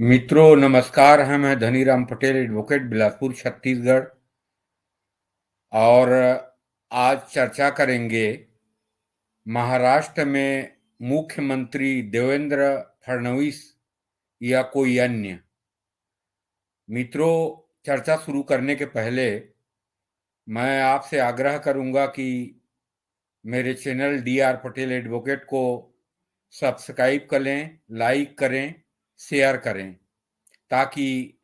मित्रों नमस्कार। मैं धनीराम पटेल, एडवोकेट, बिलासपुर, छत्तीसगढ़। और आज चर्चा करेंगे महाराष्ट्र में मुख्यमंत्री देवेंद्र फडणवीस या कोई अन्य। मित्रों, चर्चा शुरू करने के पहले मैं आपसे आग्रह करूंगा कि मेरे चैनल DR पटेल एडवोकेट को सब्सक्राइब करें, लाइक करें, शेयर करें, ताकि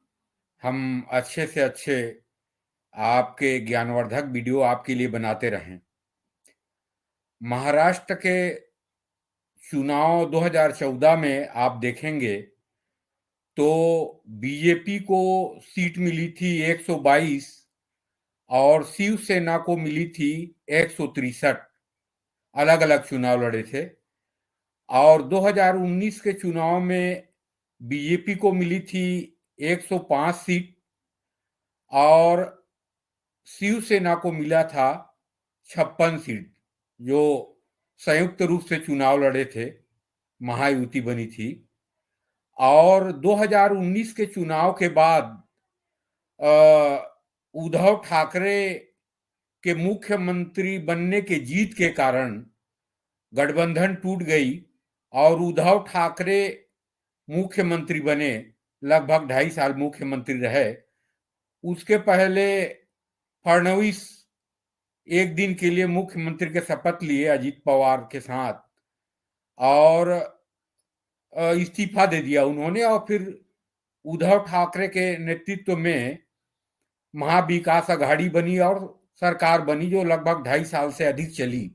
हम अच्छे से अच्छे आपके ज्ञानवर्धक वीडियो आपके लिए बनाते रहें। महाराष्ट्र के चुनाव 2014 में आप देखेंगे तो बीजेपी को सीट मिली थी 122 और शिवसेना को मिली थी 163। अलग अलग चुनाव लड़े थे। और 2019 के चुनाव में बीजेपी को मिली थी 105 सीट और शिवसेना को मिला था 56 सीट, जो संयुक्त रूप से चुनाव लड़े थे, महायुति बनी थी। और 2019 के चुनाव के बाद उद्धव ठाकरे के मुख्यमंत्री बनने के जीत के कारण गठबंधन टूट गई और उद्धव ठाकरे मुख्यमंत्री बने। लगभग 2.5 साल मुख्यमंत्री रहे। उसके पहले फडणवीस एक दिन के लिए मुख्यमंत्री के शपथ लिए अजीत पवार के साथ और इस्तीफा दे दिया उन्होंने। और फिर उद्धव ठाकरे के नेतृत्व में महाविकास आघाड़ी बनी और सरकार बनी, जो लगभग 2.5 साल से अधिक चली।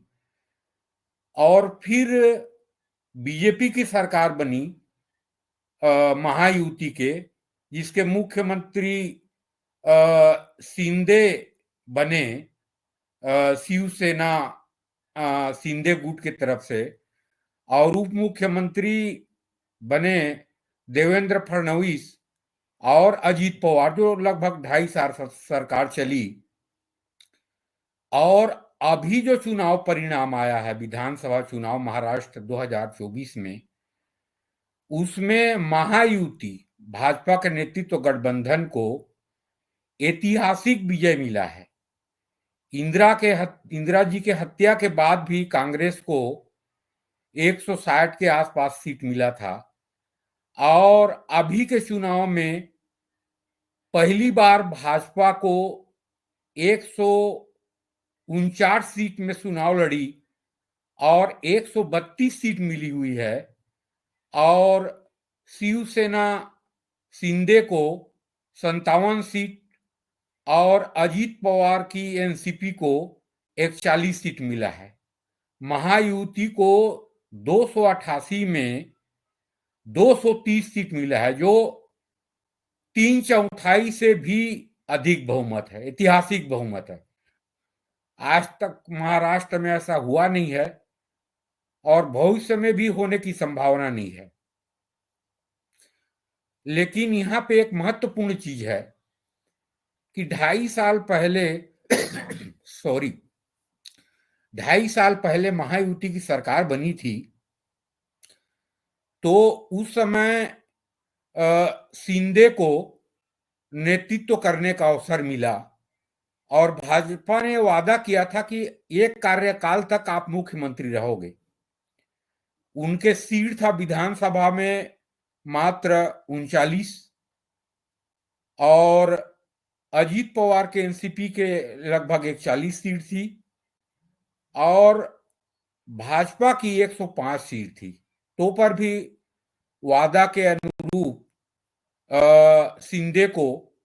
और फिर बीजेपी की सरकार बनी महायुति के, जिसके मुख्यमंत्री शिंदे बने, शिवसेना शिंदे गुट की तरफ से। और उप मुख्यमंत्री बने देवेंद्र फडणवीस और अजीत पवार, जो लगभग 2.5 साल सरकार चली। और अभी जो चुनाव परिणाम आया है, विधानसभा चुनाव महाराष्ट्र 2024 में, उसमें महायुति भाजपा के नेतृत्व गठबंधन को ऐतिहासिक विजय मिला है। इंदिरा जी के हत्या के बाद भी कांग्रेस को 160 के आसपास सीट मिला था। और अभी के चुनाव में पहली बार भाजपा को 149 सीट में चुनाव लड़ी और 132 सीट मिली हुई है। और शिवसेना शिंदे को 57 सीट और अजीत पवार की एनसीपी को 41 सीट मिला है। महायुति को 288 में 230 सीट मिला है, जो 3/4 से भी अधिक बहुमत है, ऐतिहासिक बहुमत है। आज तक महाराष्ट्र में ऐसा हुआ नहीं है और भविष्य में भी होने की संभावना नहीं है। लेकिन यहां पे एक महत्वपूर्ण चीज है कि 2.5 साल पहले सॉरी 2.5 साल पहले महायुति की सरकार बनी थी, तो उस समय शिंदे को नेतृत्व करने का अवसर मिला और भाजपा ने वादा किया था कि एक कार्यकाल तक आप मुख्यमंत्री रहोगे। उनके सीट था विधानसभा में मात्र 39 और अजीत पवार के एनसीपी के लगभग 41 सीट थी और भाजपा की 105 सीट थी। तो पर भी वादा के अनुरूप शिंदे को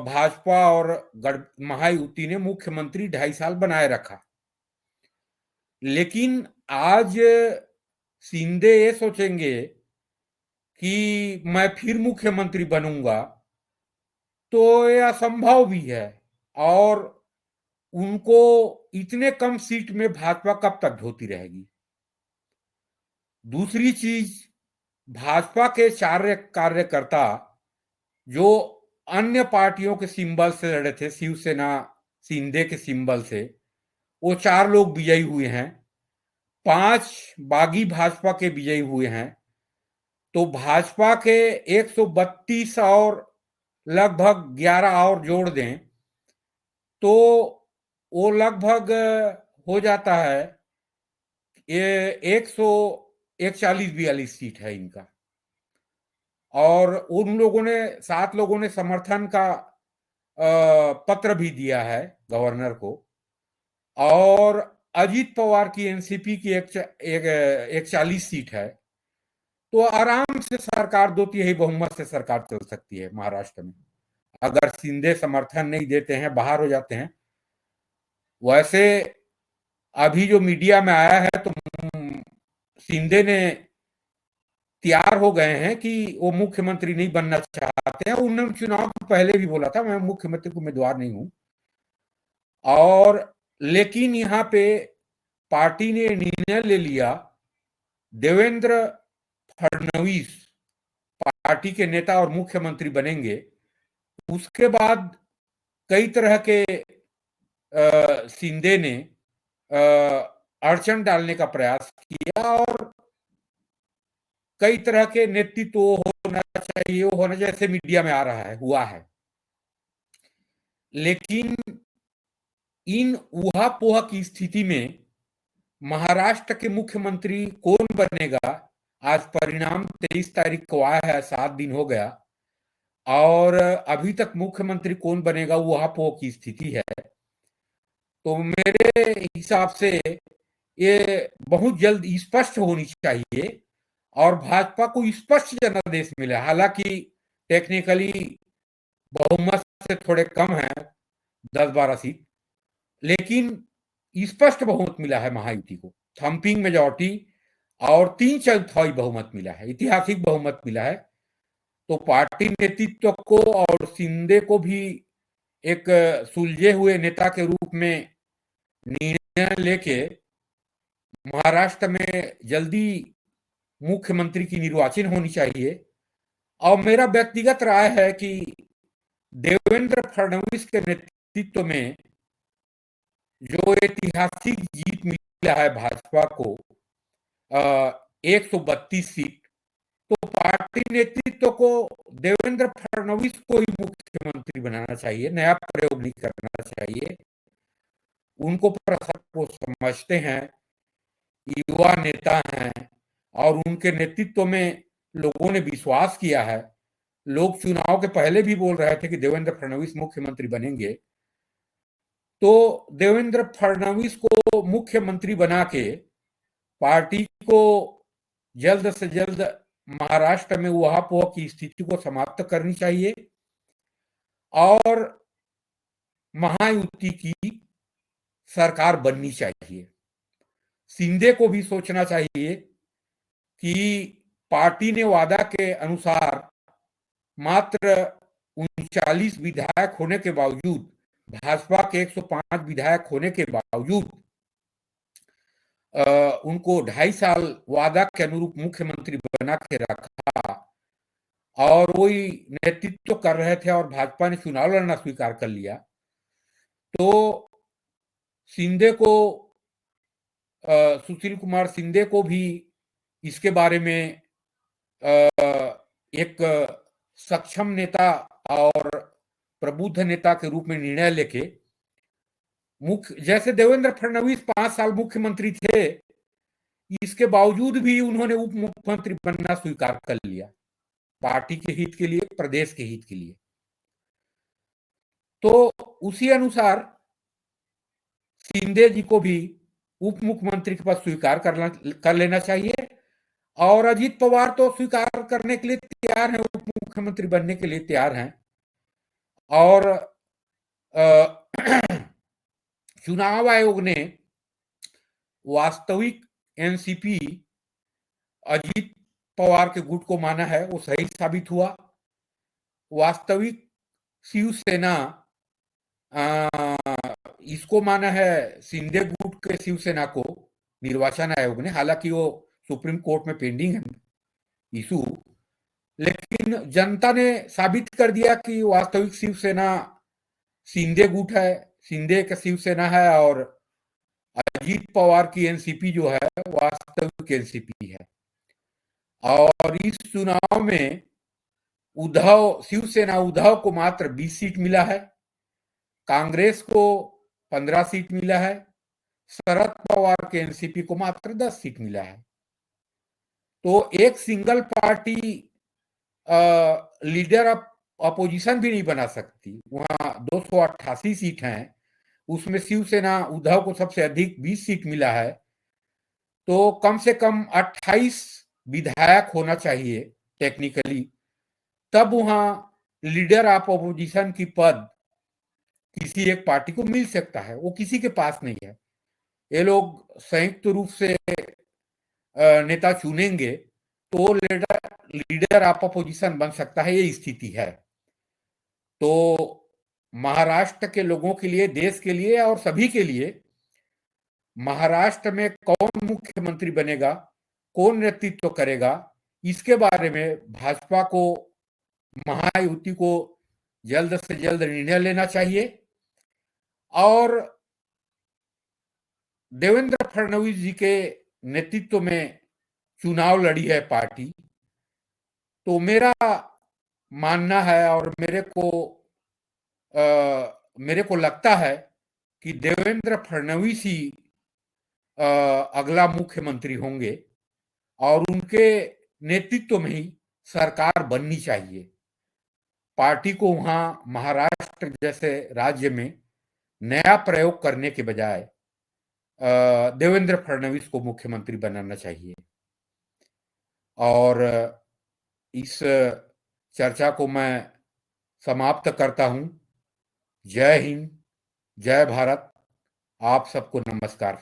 भाजपा और महायुति ने मुख्यमंत्री 2.5 साल बनाए रखा। लेकिन आज शिंदे ये सोचेंगे कि मैं फिर मुख्यमंत्री बनूंगा, तो यह असंभव भी है। और उनको इतने कम सीट में भाजपा कब तक ढोती रहेगी। दूसरी चीज, भाजपा के 4 कार्यकर्ता जो अन्य पार्टियों के सिंबल से लड़े थे, शिवसेना शिंदे के सिंबल से, वो 4 लोग विजयी हुए हैं। 5 बागी भाजपा के विजयी हुए हैं। तो भाजपा के 132 और लगभग 11 और जोड़ दें तो वो लगभग हो जाता है ये 141-42 सीट है इनका। और उन लोगों ने 7 लोगों ने समर्थन का पत्र भी दिया है गवर्नर को। और अजीत पवार की एनसीपी की 41 सीट है, तो आराम से सरकार 2/3 बहुमत से सरकार चल सकती है महाराष्ट्र में, अगर शिंदे समर्थन नहीं देते हैं, बाहर हो जाते हैं। वैसे अभी जो मीडिया में आया है तो शिंदे ने तैयार हो गए हैं कि वो मुख्यमंत्री नहीं बनना चाहते हैं। उन्होंने चुनाव पहले भी बोला था मैं मुख्यमंत्री को उम्मीदवार नहीं हूं। और लेकिन यहाँ पे पार्टी ने निर्णय ले लिया, देवेंद्र फडणवीस पार्टी के नेता और मुख्यमंत्री बनेंगे। उसके बाद कई तरह के शिंदे ने अड़चन डालने का प्रयास किया और कई तरह के नेतृत्व होना चाहिए, वो होना जैसे मीडिया में आ रहा है, हुआ है। लेकिन इन ऊहापोह की स्थिति में महाराष्ट्र के मुख्यमंत्री कौन बनेगा, आज परिणाम 23 तारीख को आया है, 7 दिन हो गया और अभी तक मुख्यमंत्री कौन बनेगा ऊहापोह की स्थिति है। तो मेरे हिसाब से ये बहुत जल्द स्पष्ट होनी चाहिए और भाजपा को स्पष्ट जनादेश मिला। हालांकि टेक्निकली बहुमत से थोड़े कम है, 10-12 सीट, लेकिन स्पष्ट बहुमत मिला है महायुति को, थंपिंग मेजॉरिटी और 3/4 बहुमत मिला है, ऐतिहासिक बहुमत मिला है। तो पार्टी नेतृत्व को और शिंदे को भी एक सुलझे हुए नेता के रूप में निर्णय लेके महाराष्ट्र में जल्दी मुख्यमंत्री की निर्वाचन होनी चाहिए। और मेरा व्यक्तिगत राय है कि देवेंद्र फडणवीस के नेतृत्व में जो ऐतिहासिक जीत मिला है भाजपा को 132 सीट, तो पार्टी नेतृत्व को देवेंद्र फडणवीस को ही मुख्यमंत्री बनाना चाहिए, नया प्रयोग नहीं करना चाहिए। उनको प्रसाद को समझते हैं, युवा नेता हैं और उनके नेतृत्व में लोगों ने विश्वास किया है। लोग चुनाव के पहले भी बोल रहे थे कि देवेंद्र फडणवीस मुख्यमंत्री बनेंगे। तो देवेंद्र फडणवीस को मुख्यमंत्री बना के पार्टी को जल्द से जल्द महाराष्ट्र में ऊहापोह की स्थिति को समाप्त करनी चाहिए और महायुति की सरकार बननी चाहिए। शिंदे को भी सोचना चाहिए कि पार्टी ने वादा के अनुसार मात्र 39 विधायक होने के बावजूद, भाजपा के 105 विधायक होने के बावजूद उनको 2.5 साल वादा के अनुरूप मुख्यमंत्री बना के रखा और वही नेतृत्व कर रहे थे और भाजपा ने चुनाव लड़ना स्वीकार कर लिया। तो शिंदे को, सुशील कुमार शिंदे को भी इसके बारे में एक सक्षम नेता और प्रबुद्ध नेता के रूप में निर्णय लेके जैसे देवेंद्र फडणवीस 5 साल मुख्यमंत्री थे, इसके बावजूद भी उन्होंने उप मुख्यमंत्री बनना स्वीकार कर लिया, पार्टी के हित के लिए, प्रदेश के हित के लिए। तो उसी अनुसार शिंदे जी को भी उप मुख्यमंत्री के पद स्वीकार कर लेना चाहिए और अजीत पवार तो स्वीकार करने के लिए तैयार हैं, उप मुख्यमंत्री बनने के लिए तैयार हैं। और चुनाव आयोग ने वास्तविक एनसीपी अजीत पवार के गुट को माना है, वो सही साबित हुआ। वास्तविक शिवसेना इसको माना है शिंदे गुट के शिवसेना को निर्वाचन आयोग ने, हालांकि वो सुप्रीम कोर्ट में पेंडिंग है इशू, लेकिन जनता ने साबित कर दिया कि वास्तविक शिवसेना शिंदे गुट है, शिंदे का शिवसेना है और अजीत पवार की एनसीपी जो है वास्तविक एनसीपी है। और इस चुनाव में शिवसेना उद्धव को मात्र 20 सीट मिला है, कांग्रेस को 15 सीट मिला है, शरद पवार के एनसीपी को मात्र 10 सीट मिला है। तो एक single party leader of opposition भी नहीं बना सकती। वहां 288 सीट हैं, उसमें शिवसेना उद्धव को सबसे अधिक 20 सीट मिला है, तो कम से कम 28 विधायक होना चाहिए टेक्निकली, तब वहां लीडर ऑफ अपोजिशन की पद किसी एक पार्टी को मिल सकता है। वो किसी के पास नहीं है। ये लोग संयुक्त रूप से नेता चुनेंगे तो लीडर ऑफ अपोजिशन बन सकता है, ये स्थिति है। तो महाराष्ट्र के लोगों के लिए, देश के लिए और सभी के लिए महाराष्ट्र में कौन मुख्यमंत्री बनेगा, कौन नेतृत्व करेगा, इसके बारे में भाजपा को, महायुति को जल्द से जल्द निर्णय लेना चाहिए। और देवेंद्र फडणवीस जी के नेतृत्व में चुनाव लड़ी है पार्टी, तो मेरा मानना है और मेरे को लगता है कि देवेंद्र फडणवीस ही अगला मुख्यमंत्री होंगे और उनके नेतृत्व में ही सरकार बननी चाहिए। पार्टी को वहां महाराष्ट्र जैसे राज्य में नया प्रयोग करने के बजाय देवेंद्र फडणवीस को मुख्यमंत्री बनाना चाहिए। और इस चर्चा को मैं समाप्त करता हूं। जय हिंद, जय भारत। आप सबको नमस्कार।